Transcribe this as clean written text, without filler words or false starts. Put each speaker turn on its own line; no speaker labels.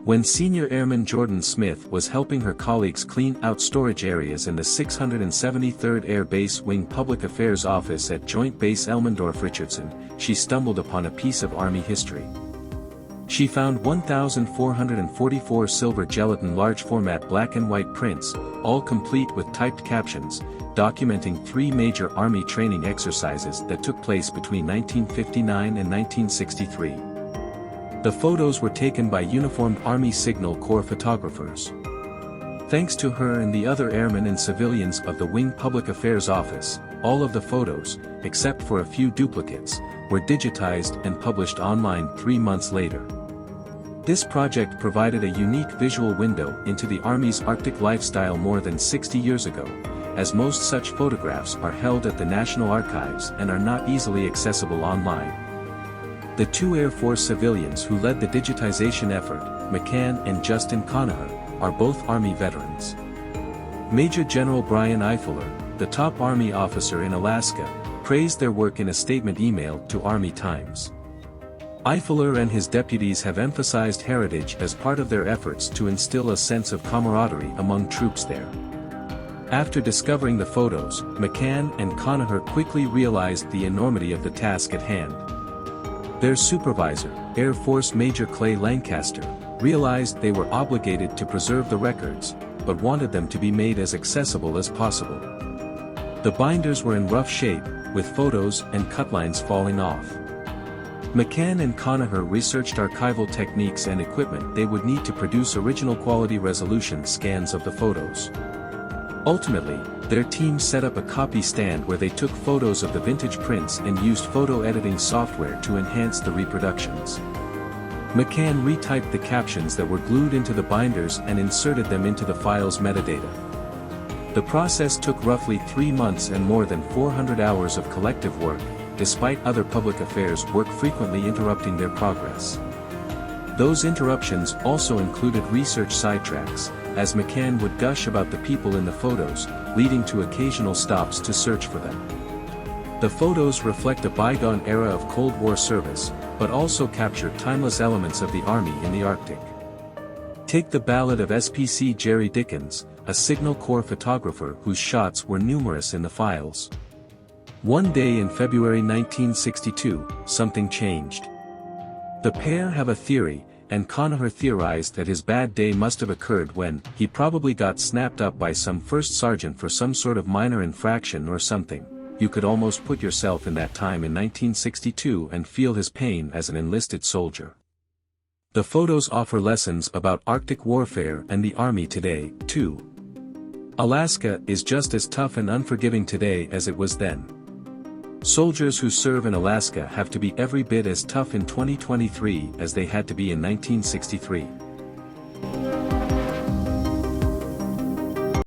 When Senior Airman Jordan Smith was helping her colleagues clean out storage areas in the 673rd Air Base Wing Public Affairs Office at Joint Base Elmendorf-Richardson, she stumbled upon a piece of Army history. She found 1,444 silver gelatin large-format black and white prints, all complete with typed captions, documenting 3 major Army training exercises that took place between 1959 and 1963. The photos were taken by uniformed Army Signal Corps photographers. Thanks to her and the other airmen and civilians of the Wing Public Affairs Office, all of the photos, except for a few duplicates, were digitized and published online 3 months later. This project provided a unique visual window into the Army's Arctic lifestyle more than 60 years ago, as most such photographs are held at the National Archives and are not easily accessible online. The 2 Air Force civilians who led the digitization effort, McCann and Justin Conacher, are both Army veterans. Major General Brian Eifler, the top Army officer in Alaska, praised their work in a statement emailed to Army Times. Eifler and his deputies have emphasized heritage as part of their efforts to instill a sense of camaraderie among troops there. After discovering the photos, McCann and Conacher quickly realized the enormity of the task at hand. Their supervisor, Air Force Major Clay Lancaster, realized they were obligated to preserve the records, but wanted them to be made as accessible as possible. The binders were in rough shape, with photos and cutlines falling off. McCann and Conacher researched archival techniques and equipment they would need to produce original quality resolution scans of the photos. Ultimately, their team set up a copy stand where they took photos of the vintage prints and used photo editing software to enhance the reproductions. McCann retyped the captions that were glued into the binders and inserted them into the file's metadata. The process took roughly 3 months and more than 400 hours of collective work, despite other public affairs work frequently interrupting their progress. Those interruptions also included research sidetracks, as McCann would gush about the people in the photos, leading to occasional stops to search for them. The photos reflect a bygone era of Cold War service, but also capture timeless elements of the Army in the Arctic. Take the ballad of SPC Jerry Dickens, a Signal Corps photographer whose shots were numerous in the files. One day in February 1962, something changed. The pair have a theory, and Conacher theorized that his bad day must have occurred when he probably got snapped up by some first sergeant for some sort of minor infraction or something. You could almost put yourself in that time in 1962 and feel his pain as an enlisted soldier. The photos offer lessons about Arctic warfare and the Army today, too. Alaska is just as tough and unforgiving today as it was then. Soldiers who serve in Alaska have to be every bit as tough in 2023 as they had to be in 1963.